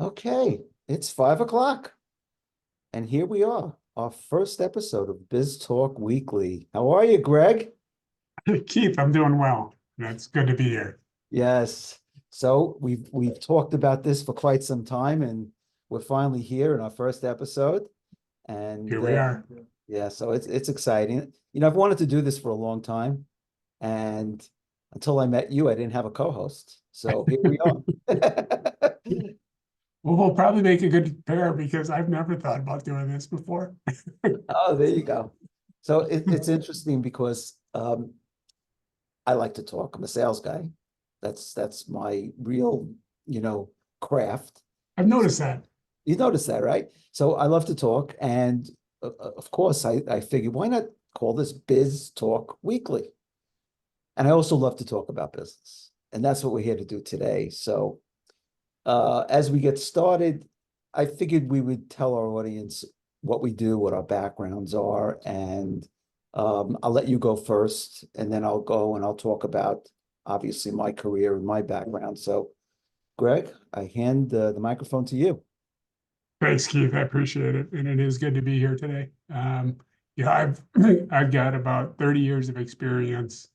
Okay, it's 5 o'clock, and here we are, our first episode of Biz Talk Weekly. How are you, Greg? Keith, I'm doing well. It's good to be here. Yes. So we've talked about this for quite some time, and we're finally here in our first episode. And Here we are. yeah, so it's exciting. I've wanted to do this for a long time, and until I met you, I didn't have a co-host. So here we are. Well, we'll probably make a good pair because I've never thought about doing this before. Oh, there you go. So it's interesting because I like to talk. I'm a sales guy. That's my real, craft. I've noticed that. You notice that, right? So I love to talk, and of course, I figured why not call this Biz Talk Weekly? And I also love to talk about business, and that's what we're here to do today. So as we get started, I figured we would tell our audience what we do, what our backgrounds are, and I'll let you go first, and then I'll go and I'll talk about obviously my career and my background. So, Greg, I hand the microphone to you. Thanks, Keith. I appreciate it. And it is good to be here today. Yeah, I've got about 30 years of experience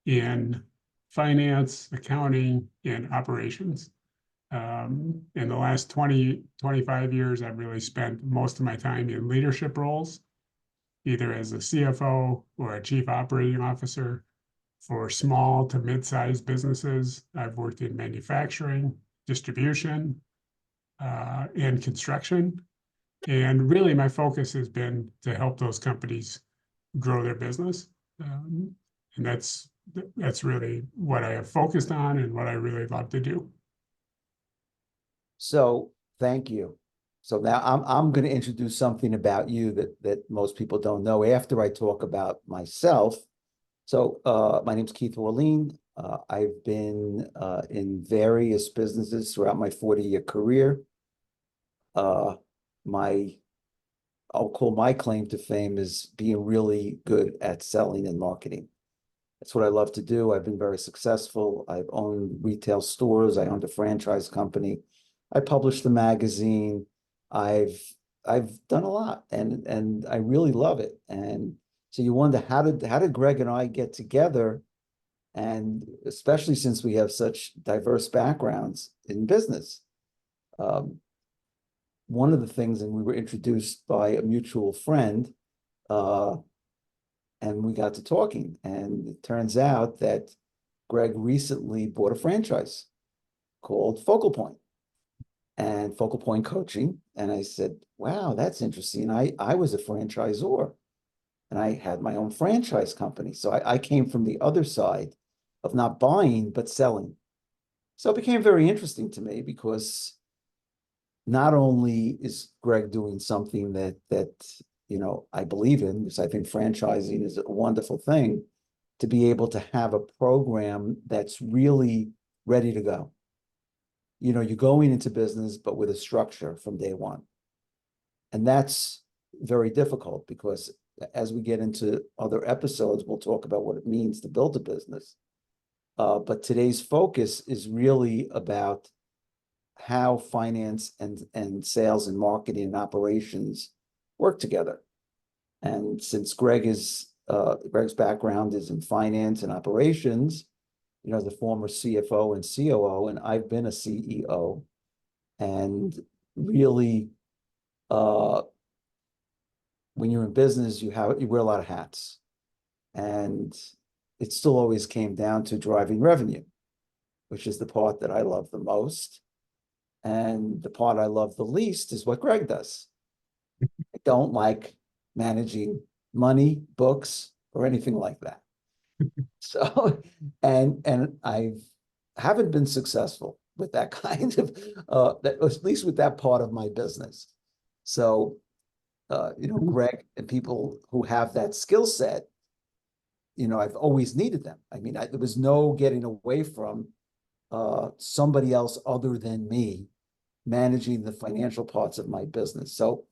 in finance, accounting, and operations. In the last 25 years, I've really spent most of my time in leadership roles, either as a CFO or a chief operating officer for small to mid-sized businesses. I've worked in manufacturing, distribution, and construction. And really, my focus has been to help those companies grow their business. And that's really what I have focused on and what I really love to do. So, thank you. So now I'm going to introduce something about you that most people don't know after I talk about myself. So my name's Keith Orlean. I've been in various businesses throughout my 40-year career. Uh, my I'll call my claim to fame is being really good at selling and marketing. That's what I love to do. I've been very successful. I've owned retail stores. I owned a franchise company. I published a magazine. I've I've done a lot, and I really love it. And so you wonder how did Greg and I get together? And especially since we have such diverse backgrounds in business. Um, One of the things, and we were introduced by a mutual friend, uh, and we got to talking, and it turns out that Greg recently bought a franchise called Focal Point and Focal Point Coaching. And I said, wow, that's interesting. I was a franchisor and I had my own franchise company. So I came from the other side of not buying, but selling. So it became very interesting to me because not only is Greg doing something that I believe in, because I think franchising is a wonderful thing, to be able to have a program that's really ready to go. You're going into business, but with a structure from day one. And that's very difficult because as we get into other episodes, we'll talk about what it means to build a business. But today's focus is really about how finance and sales and marketing and operations work together. And since Greg's background is in finance and operations, the former CFO and COO, and I've been a CEO, and really, when you're in business, you wear a lot of hats, and it still always came down to driving revenue, which is the part that I love the most. And the part I love the least is what Gregg does. I don't like managing money, books, or anything like that. So, and I haven't been successful with that kind of, at least with that part of my business. So, Gregg and people who have that skill set, I've always needed them. I mean, there was no getting away from somebody else other than me managing the financial parts of my business. So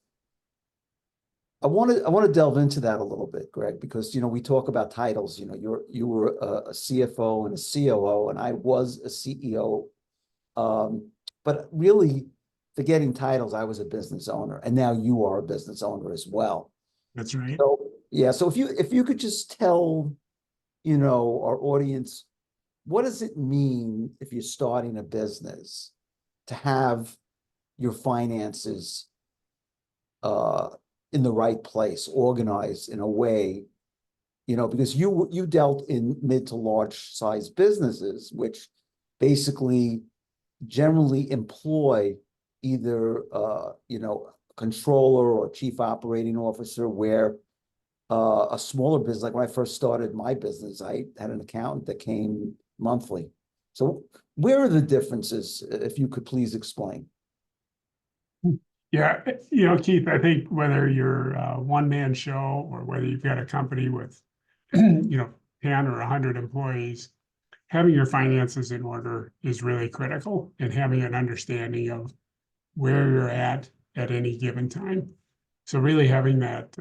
I want to delve into that a little bit, Gregg, because we talk about titles. You were a CFO and a COO, and I was a CEO. But really, forgetting titles, I was a business owner, and now you are a business owner as well. That's right. So, yeah, so if you could just tell, our audience, what does it mean if you're starting a business to have your finances uh in the right place, organized in a way, because you dealt in mid to large size businesses, which basically generally employ either controller or chief operating officer, where a smaller business, like when I first started my business, I had an accountant that came monthly. So where are the differences, if you could please explain? Yeah, Keith, I think whether you're a one-man show or whether you've got a company with, 10 or 100 employees, having your finances in order is really critical, and having an understanding of where you're at any given time. So really having that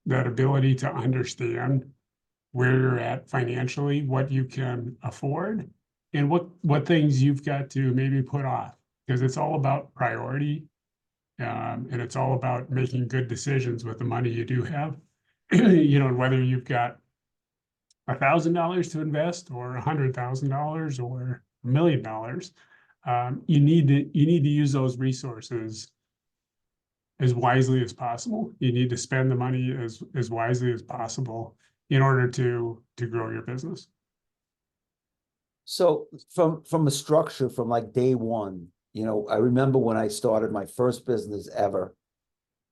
ability to understand where you're at financially, what you can afford, and what things you've got to maybe put off, because it's all about priority. And it's all about making good decisions with the money you do have. Whether you've got $1,000 to invest or $100,000 or $1 million, you need to use those resources as wisely as possible. You need to spend the money as wisely as possible in order to grow your business. So from a structure, from like day one, I remember when I started my first business ever.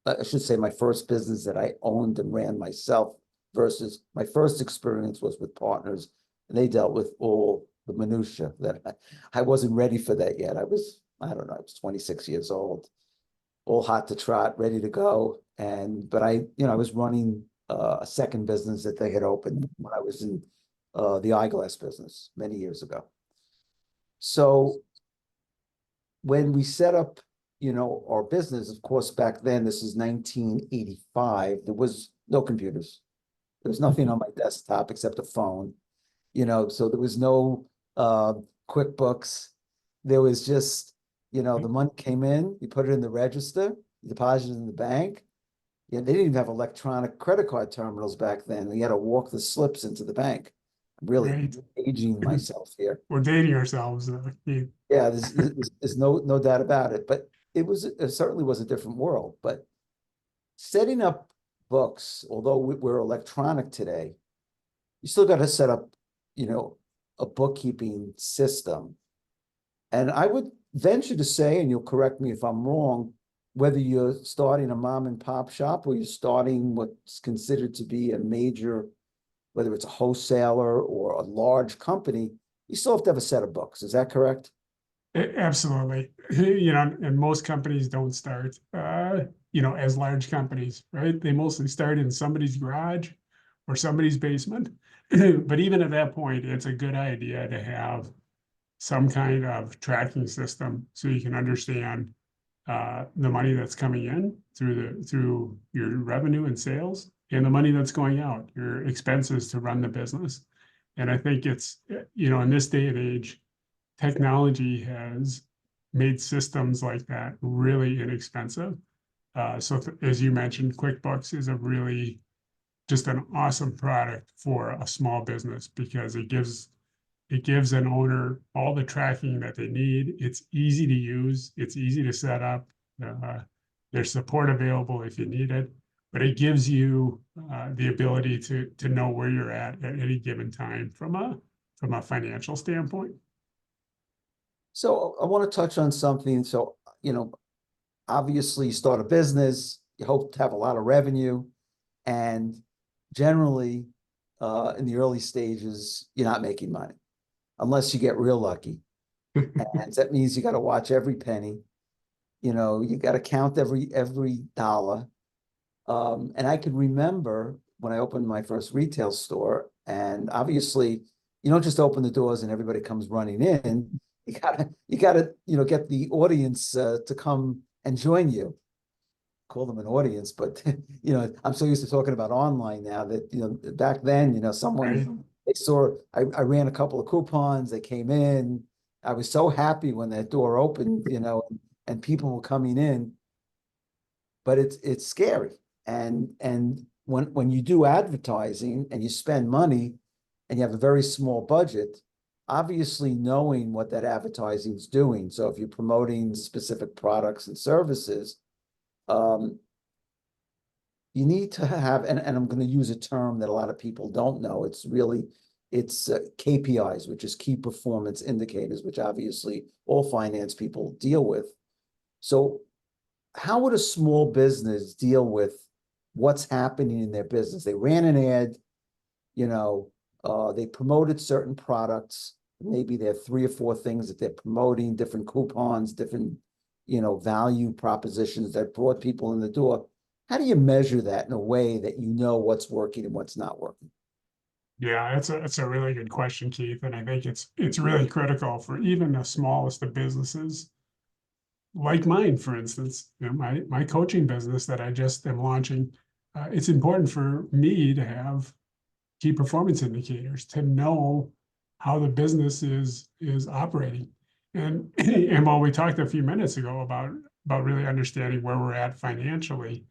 I should say my first business that I owned and ran myself, versus my first experience was with partners, and they dealt with all the minutia that I wasn't ready for that yet. I don't know, I was 26 years old, all hot to trot, ready to go. But I was running a second business that they had opened when I was in the eyeglass business many years ago. So when we set up, our business, of course, back then, this is 1985, there was no computers. There was nothing on my desktop except a phone, so there was no QuickBooks. There was just, the money came in, you put it in the register, you deposit it in the bank. Yeah, they didn't even have electronic credit card terminals back then. You had to walk the slips into the bank. I'm really Right. aging myself here. We're dating ourselves. Keith. Yeah, there's no doubt about it. But it certainly was a different world. But setting up books, although we're electronic today, you still got to set up, a bookkeeping system. And I would venture to say, and you'll correct me if I'm wrong, whether you're starting a mom and pop shop or you're starting what's considered to be a major, whether it's a wholesaler or a large company, you still have to have a set of books. Is that correct? Absolutely. And most companies don't start, as large companies, right? They mostly start in somebody's garage or somebody's basement. But even at that point, it's a good idea to have some kind of tracking system so you can understand the money that's coming in through your revenue and sales, and the money that's going out, your expenses to run the business. And I think it's, in this day and age, technology has made systems like that really inexpensive. So as you mentioned, QuickBooks is just an awesome product for a small business, because it gives an owner all the tracking that they need. It's easy to use. It's easy to set up. There's support available if you need it, but it gives you the ability to know where you're at any given time from a financial standpoint. So I want to touch on something. So, obviously you start a business, you hope to have a lot of revenue, and generally in the early stages, you're not making money unless you get real lucky. And that means you got to watch every penny, you got to count every dollar. And I can remember when I opened my first retail store, and obviously you don't just open the doors and everybody comes running in. You gotta, get the audience to come and join you. Call them an audience, but I'm so used to talking about online now that, back then, someone Right. they saw I ran a couple of coupons, they came in. I was so happy when that door opened, and people were coming in, but it's scary. And when you do advertising and you spend money and you have a very small budget, obviously knowing what that advertising is doing. So if you're promoting specific products and services, you need to have, and I'm going to use a term that a lot of people don't know. It's KPIs, which is key performance indicators, which obviously all finance people deal with. So how would a small business deal with what's happening in their business? They ran an ad, they promoted certain products. Maybe there are 3 or 4 things that they're promoting, different coupons, different, value propositions that brought people in the door. How do you measure that in a way that you know what's working and what's not working? Yeah, it's a really good question, Keith, and I think it's really critical for even the smallest of businesses, like mine, for instance. My coaching business that I just am launching. It's important for me to have key performance indicators to know how the business is operating. And and while we talked a few minutes ago about really understanding where we're at financially,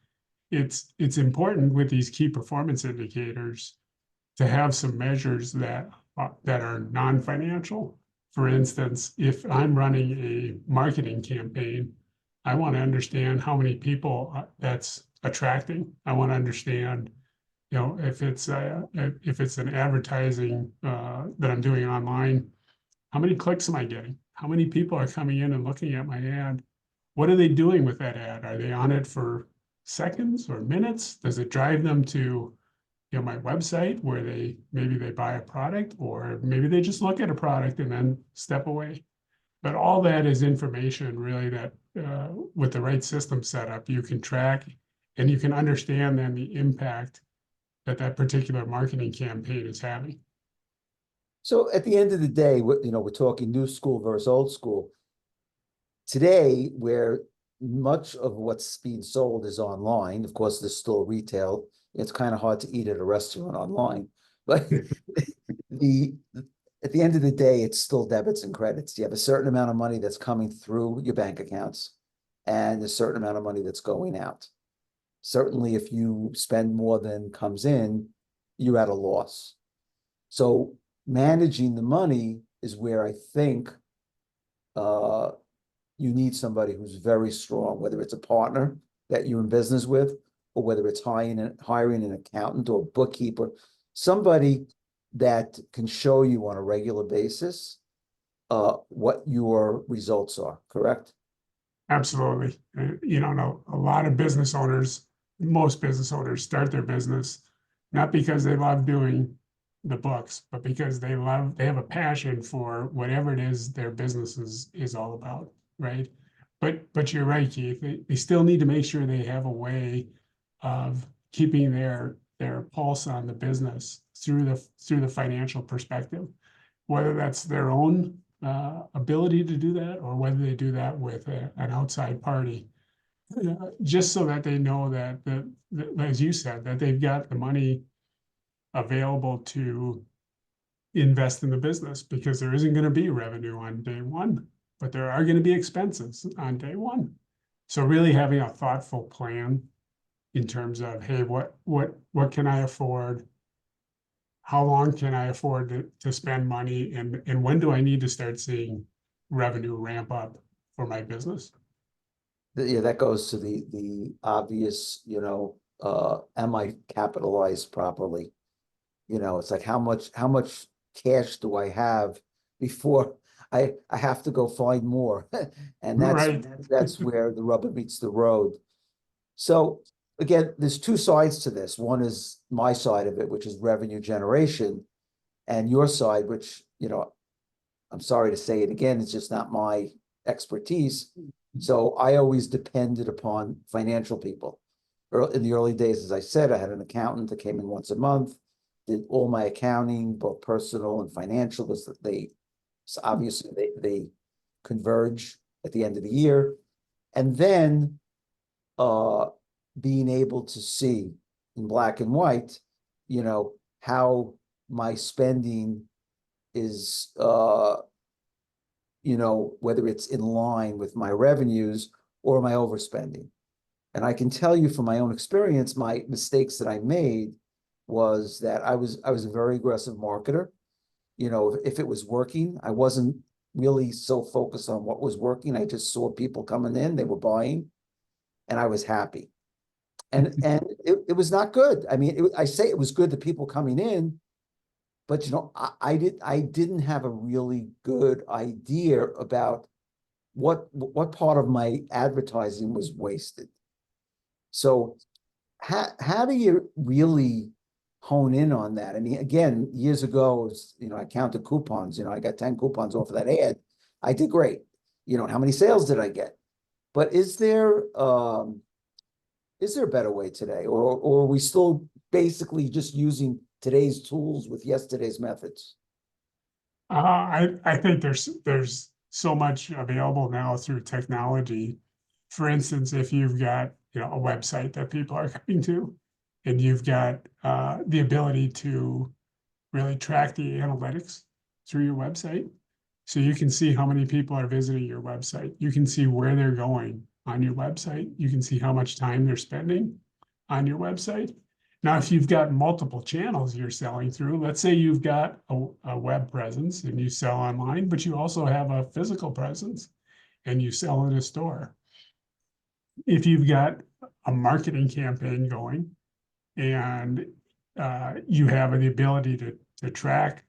it's important with these key performance indicators to have some measures that are non-financial. For instance, if I'm running a marketing campaign, I want to understand how many people that's attracting. I want to understand, if it's an advertising that I'm doing online, how many clicks am I getting? How many people are coming in and looking at my ad? What are they doing with that ad? Are they on it for seconds or minutes? Does it drive them to my website where maybe they buy a product, or maybe they just look at a product and then step away? But all that is information really that with the right system set up, you can track and you can understand then the impact that particular marketing campaign is having. So at the end of the day, we're talking new school versus old school. Today, where much of what's being sold is online, of course, there's still retail. It's kind of hard to eat at a restaurant online, but at the end of the day, it's still debits and credits. You have a certain amount of money that's coming through your bank accounts and a certain amount of money that's going out. Certainly, if you spend more than comes in, you're at a loss. So managing the money is where I think you need somebody who's very strong, whether it's a partner that you're in business with, or whether it's hiring an accountant or a bookkeeper, somebody that can show you on a regular basis what your results are, correct? Absolutely. A lot of business owners, most business owners start their business not because they love doing the books, but because they have a passion for whatever it is their business is all about, right? But you're right, Keith. They still need to make sure they have a way of keeping their pulse on the business through the financial perspective, whether that's their own ability to do that, or whether they do that with an outside party, just so that they know that, as you said, that they've got the money available to invest in the business, because there isn't going to be revenue on day one, but there are going to be expenses on day one. So really having a thoughtful plan in terms of, hey, what can I afford? How long can I afford to spend money, and when do I need to start seeing revenue ramp up for my business? Yeah, that goes to the obvious, am I capitalized properly? It's like how much cash do I have before I have to go find more? And Right. that's where the rubber meets the road. So again, there's 2 sides to this. One is my side of it, which is revenue generation, and your side, which, I'm sorry to say it again, it's just not my expertise. So I always depended upon financial people. In the early days, as I said, I had an accountant that came in once a month, did all my accounting, both personal and financial, because obviously they converge at the end of the year. And then being able to see in black and white, how my spending is whether it's in line with my revenues or my overspending. And I can tell you from my own experience, my mistakes that I made was that I was a very aggressive marketer. If it was working, I wasn't really so focused on what was working. I just saw people coming in, they were buying, and I was happy. And it was not good. I mean, I say it was good to people coming in, but I didn't have a really good idea about what part of my advertising was wasted. So how do you really hone in on that? I mean, again, years ago, I counted coupons, I got 10 coupons off of that ad. I did great. How many sales did I get? But is there a better way today? Or are we still basically just using today's tools with yesterday's methods? I think there's so much available now through technology. For instance, if you've got a website that people are coming to, and you've got the ability to really track the analytics through your website, so you can see how many people are visiting your website. You can see where they're going on your website. You can see how much time they're spending on your website. Now, if you've got multiple channels you're selling through, let's say you've got a web presence and you sell online, but you also have a physical presence and you sell in a store. If you've got a marketing campaign going and you have the ability to track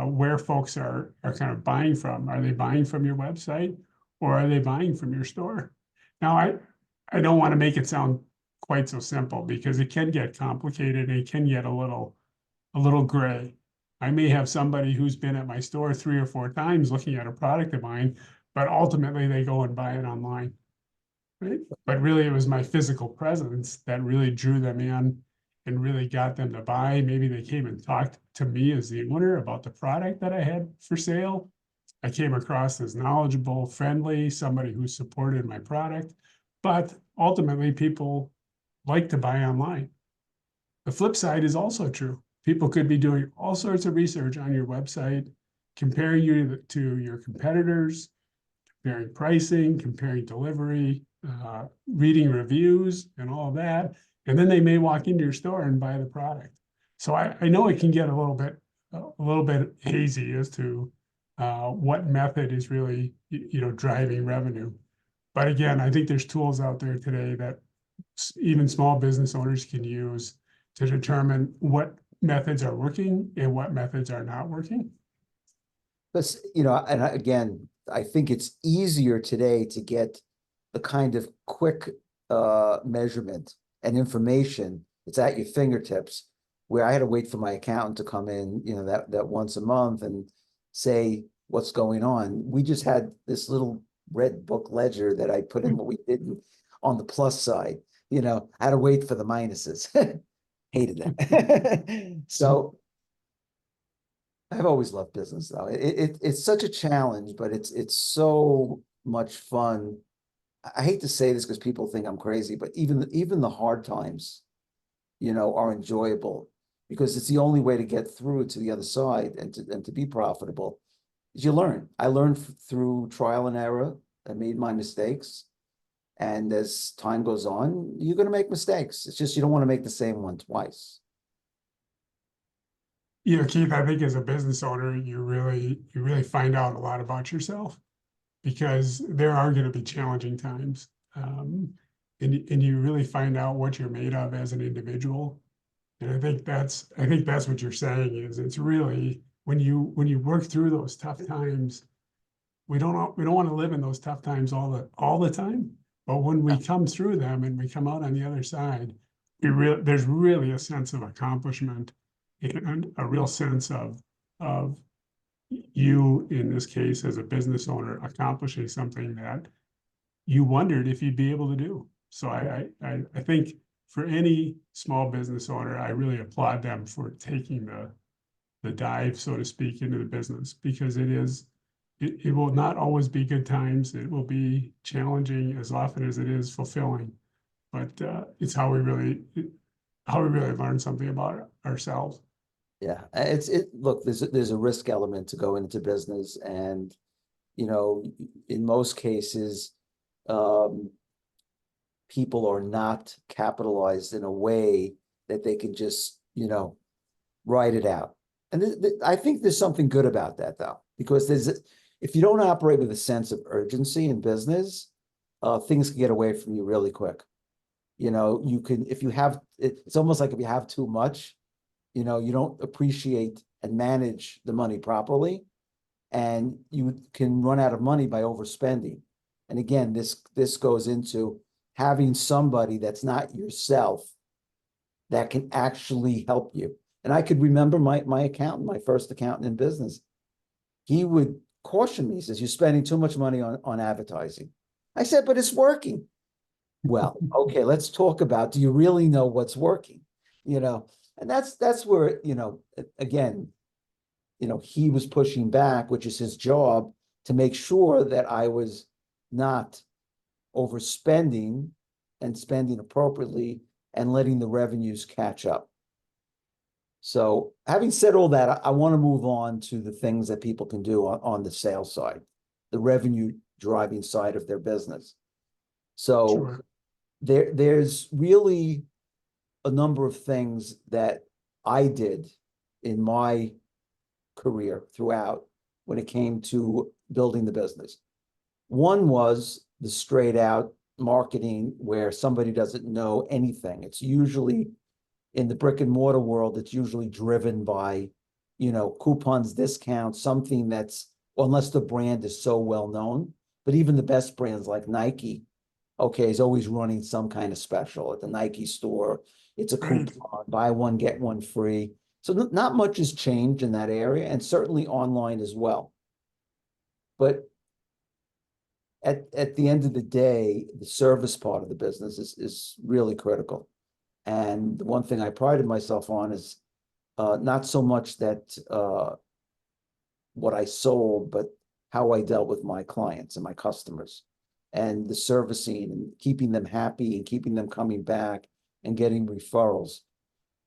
where folks are kind of buying from. Are they buying from your website or are they buying from your store? Now, I don't want to make it sound quite so simple because it can get complicated and it can get a little gray. I may have somebody who's been at my store 3 or 4 times looking at a product of mine, but ultimately they go and buy it online, right? But really it was my physical presence that really drew them in and really got them to buy. Maybe they came and talked to me as the owner about the product that I had for sale. I came across as knowledgeable, friendly, somebody who supported my product, but ultimately people like to buy online. The flip side is also true. People could be doing all sorts of research on your website, comparing you to your competitors, comparing pricing, comparing delivery, reading reviews and all of that. And then they may walk into your store and buy the product. So I know it can get a little bit hazy as to what method is really driving revenue. But again, I think there's tools out there today that even small business owners can use to determine what methods are working and what methods are not working. But, and again, I think it's easier today to get the kind of quick measurement and information. It's at your fingertips, where I had to wait for my accountant to come in, that once a month and say what's going on. We just had this little red book ledger that I put in what we did on the plus side. I had to wait for the minuses. Hated that. So I've always loved business, though. It's such a challenge, but it's so much fun. I hate to say this because people think I'm crazy, but even the hard times, are enjoyable because it's the only way to get through to the other side and to be profitable. Is you learn. I learned through trial and error. I made my mistakes, and as time goes on, you're going to make mistakes. It's just you don't want to make the same one twice. Keith, I think as a business owner, you really find out a lot about yourself because there are going to be challenging times. And you really find out what you're made of as an individual. And I think that's what you're saying is it's really when you work through those tough times, we don't want to live in those tough times all the time. But when we come through them and we come out on the other side, there's really a sense of accomplishment and a real sense of you, in this case, as a business owner, accomplishing something that you wondered if you'd be able to do. So I think for any small business owner, I really applaud them for taking the dive, so to speak, into the business because it will not always be good times. It will be challenging as often as it is fulfilling, but it's how we really learn something about ourselves. Yeah, look, there's a risk element to go into business, and in most cases, people are not capitalized in a way that they can just, write it out. And I think there's something good about that, though, because if you don't operate with a sense of urgency in business, things can get away from you really quick. You can, if you have, it's almost like if you have too much, you don't appreciate and manage the money properly, and you can run out of money by overspending. And again, this goes into having somebody that's not yourself that can actually help you. And I could remember my accountant, my first accountant in business. He would caution me. He says, "You're spending too much money on advertising." I said, "But it's working." Well, okay, let's talk about, do you really know what's working? And that's where, again, he was pushing back, which is his job, to make sure that I was not overspending and spending appropriately and letting the revenues catch up. So having said all that, I want to move on to the things that people can do on the sales side, the revenue driving side of their business. So Sure. there's really a number of things that I did in my career throughout when it came to building the business. One was the straight out marketing where somebody doesn't know anything. It's usually in the brick and mortar world, it's usually driven by, coupons, discounts, something that's, unless the brand is so well known, but even the best brands like Nike, okay, is always running some kind of special at the Nike store. It's a coupon, buy one, get one free. So not much has changed in that area, and certainly online as well. But at the end of the day, the service part of the business is really critical. And the one thing I prided myself on is not so much that what I sold, but how I dealt with my clients and my customers, and the servicing and keeping them happy and keeping them coming back and getting referrals.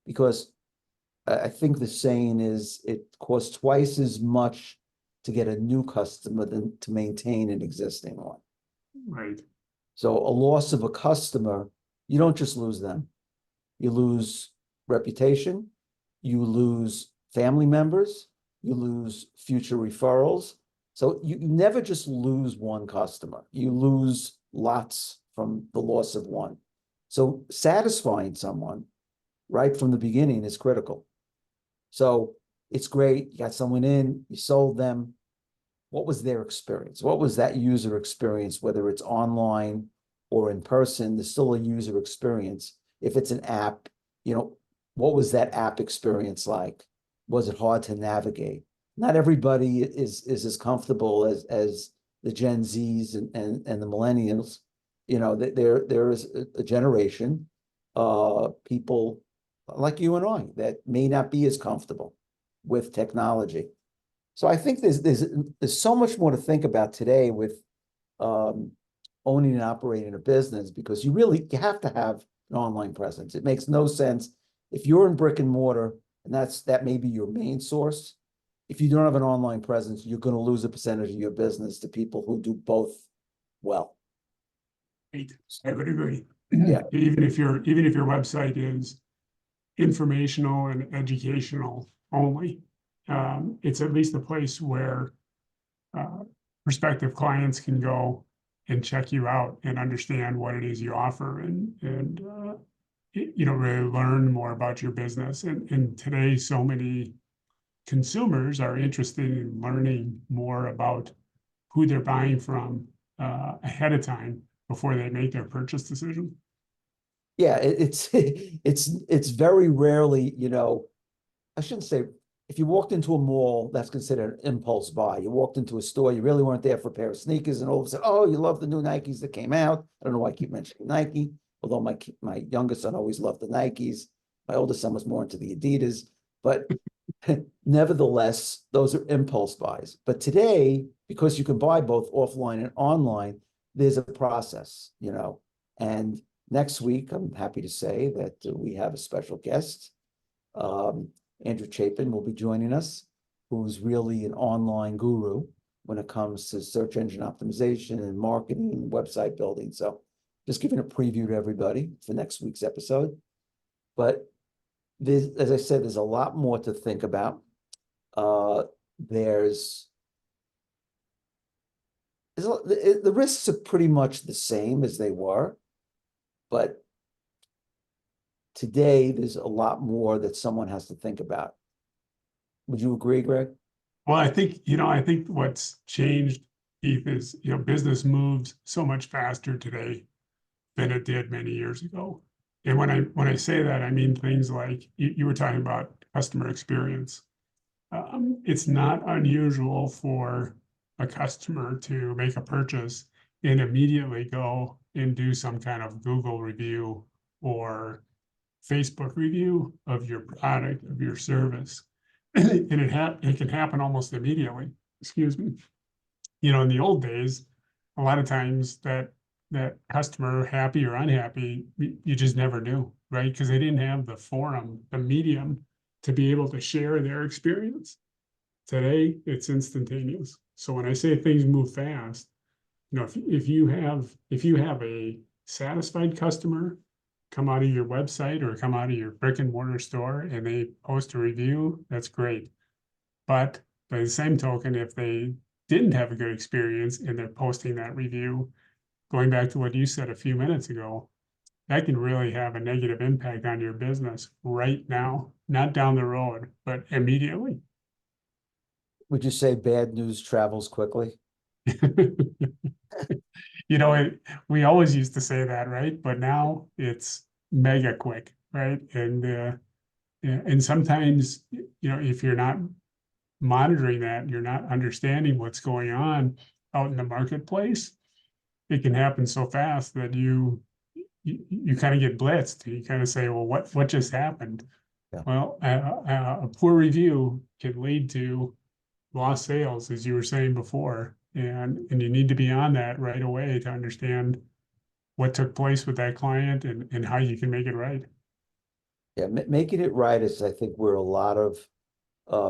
Because I think the saying is it costs twice as much to get a new customer than to maintain an existing one. Right. So a loss of a customer, you don't just lose them. You lose reputation, you lose family members, you lose future referrals. So you never just lose one customer. You lose lots from the loss of one. So satisfying someone right from the beginning is critical. So it's great. You got someone in, you sold them. What was their experience? What was that user experience, whether it's online or in person? There's still a user experience. If it's an app, what was that app experience like? Was it hard to navigate? Not everybody is as comfortable as the Gen Zs and the millennials. There is a generation, people like you and I, that may not be as comfortable with technology. So I think there's so much more to think about today with owning and operating a business, because you have to have an online presence. It makes no sense if you're in brick and mortar and that may be your main source. If you don't have an online presence, you're going to lose a percentage of your business to people who do both well. Right. I would agree. Yeah. Even if your website is informational and educational only, it's at least a place where prospective clients can go and check you out and understand what it is you offer, and really learn more about your business. And today, so many consumers are interested in learning more about who they're buying from ahead of time before they make their purchase decision. Yeah, it's very rarely, I shouldn't say, if you walked into a mall, that's considered an impulse buy. You walked into a store, you really weren't there for a pair of sneakers, and all of a sudden, oh, you love the new Nikes that came out. I don't know why I keep mentioning Nike, although my youngest son always loved the Nikes. My oldest son was more into the Adidas, but nevertheless, those are impulse buys. But today, because you can buy both offline and online, there's a process, and next week, I'm happy to say that we have a special guest. Andrew Chapin will be joining us, who's really an online guru. when it comes to search engine optimization and marketing and website building. So just giving a preview to everybody for next week's episode. But as I said, there's a lot more to think about. The risks are pretty much the same as they were, but today there's a lot more that someone has to think about. Would you agree, Greg? Well, I think what's changed, Keith, is, business moves so much faster today than it did many years ago. And when I say that, I mean things like you were talking about customer experience. It's not unusual for a customer to make a purchase and immediately go and do some kind of Google review or Facebook review of your product, of your service. And it can happen almost immediately. Excuse me. In the old days, a lot of times that customer, happy or unhappy, you just never knew, right? Because they didn't have the forum, the medium to be able to share their experience. Today, it's instantaneous. So when I say things move fast, if you have a satisfied customer come out of your website or come out of your brick and mortar store and they post a review, that's great. But by the same token, if they didn't have a good experience and they're posting that review, going back to what you said a few minutes ago, that can really have a negative impact on your business right now, not down the road, but immediately. Would you say bad news travels quickly? We always used to say that, right? But now it's mega quick, right? And sometimes, if you're not monitoring that, you're not understanding what's going on out in the marketplace, it can happen so fast that you kind of get blitzed. You kind of say, well, what just happened? Yeah. Well, a poor review can lead to lost sales, as you were saying before, and you need to be on that right away to understand what took place with that client and how you can make it right. Yeah, making it right is, I think, where a lot of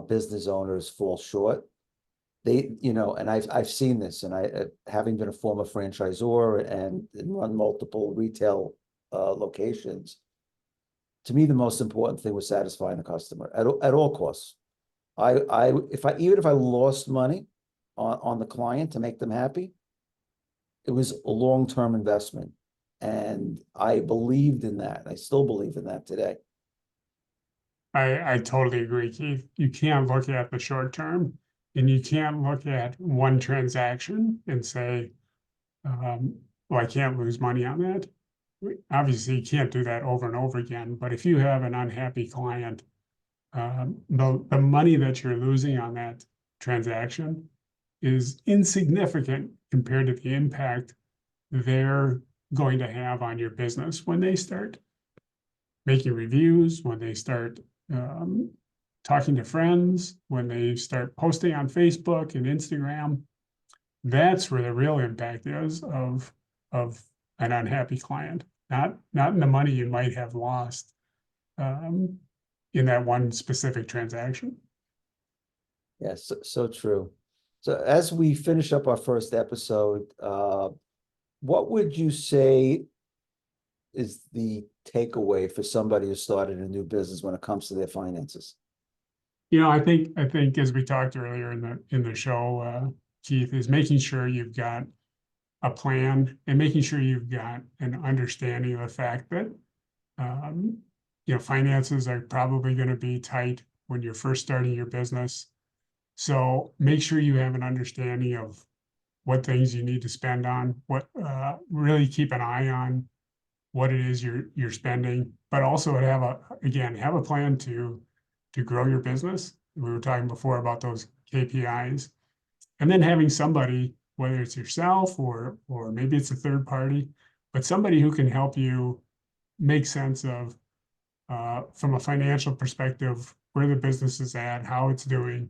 business owners fall short. And I've seen this, and I, having been a former franchisor and run multiple retail locations, to me, the most important thing was satisfying the customer at all costs. Even if I lost money on the client to make them happy, it was a long-term investment. And I believed in that. I still believe in that today. I totally agree, Keith. You can't look at the short term and you can't look at one transaction and say, well, I can't lose money on that. Obviously, you can't do that over and over again. But if you have an unhappy client, the money that you're losing on that transaction is insignificant compared to the impact they're going to have on your business when they start making reviews, when they start talking to friends, when they start posting on Facebook and Instagram. That's where the real impact is of an unhappy client, not in the money you might have lost in that one specific transaction. Yes, so true. So as we finish up our first episode, what would you say is the takeaway for somebody who started a new business when it comes to their finances? I think as we talked earlier in the show, Keith, is making sure you've got a plan and making sure you've got an understanding of the fact that finances are probably going to be tight when you're first starting your business. So make sure you have an understanding of what things you need to spend on, what really keep an eye on what it is you're spending, but also have a plan to grow your business. We were talking before about those KPIs, and then having somebody, whether it's yourself or maybe it's a third party, but somebody who can help you make sense of from a financial perspective where the business is at, how it's doing.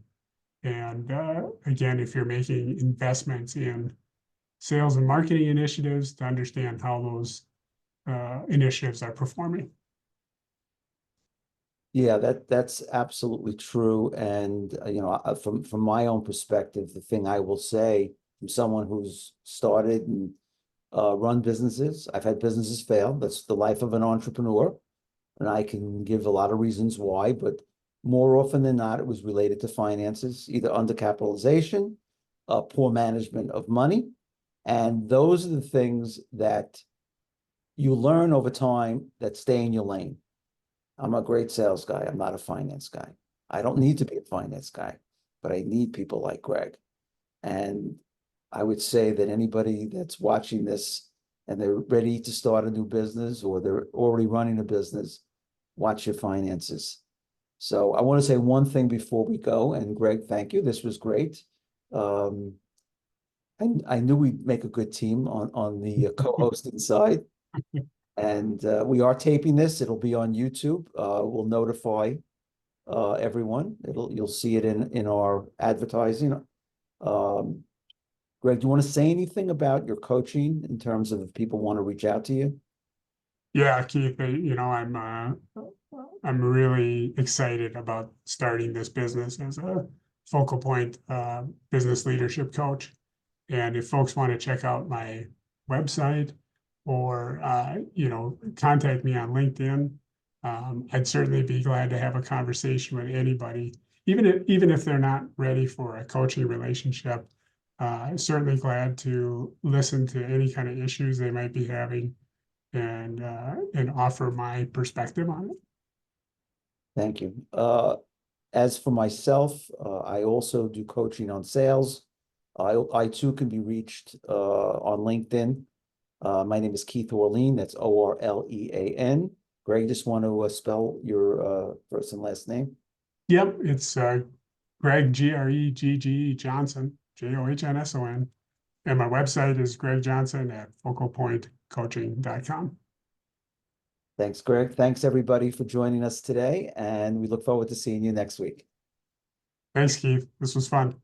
And again, if you're making investments in sales and marketing initiatives, to understand how those initiatives are performing. Yeah, that's absolutely true. And from my own perspective, the thing I will say from someone who's started and run businesses, I've had businesses fail. That's the life of an entrepreneur, and I can give a lot of reasons why. But more often than not, it was related to finances, either undercapitalization, poor management of money, and those are the things that you learn over time that stay in your lane. I'm a great sales guy. I'm not a finance guy. I don't need to be a finance guy, but I need people like Gregg. And I would say that anybody that's watching this and they're ready to start a new business or they're already running a business, watch your finances. So I want to say one thing before we go. And Gregg, thank you. This was great. Um, I knew we'd make a good team on the co-hosting side. And we are taping this. It'll be on YouTube. We'll notify everyone. You'll see it in our advertising. Um, Gregg, do you want to say anything about your coaching in terms of if people want to reach out to you? Yeah, Keith, I'm really excited about starting this business as a focal point business leadership coach. And if folks want to check out my website or contact me on LinkedIn, I'd certainly be glad to have a conversation with anybody, even if they're not ready for a coaching relationship. Certainly glad to listen to any kind of issues they might be having and offer my perspective on it. Thank you. As for myself, I also do coaching on sales. I too can be reached on LinkedIn. My name is Keith Orlean. That's Orlean. Gregg, just want to spell your first and last name. Yep, it's Gregg, Gregg Johnson, Johnson. And my website is Gregg Johnson at focalpointcoaching.com. Thanks, Gregg. Thanks, everybody, for joining us today, and we look forward to seeing you next week. Thanks, Keith. This was fun.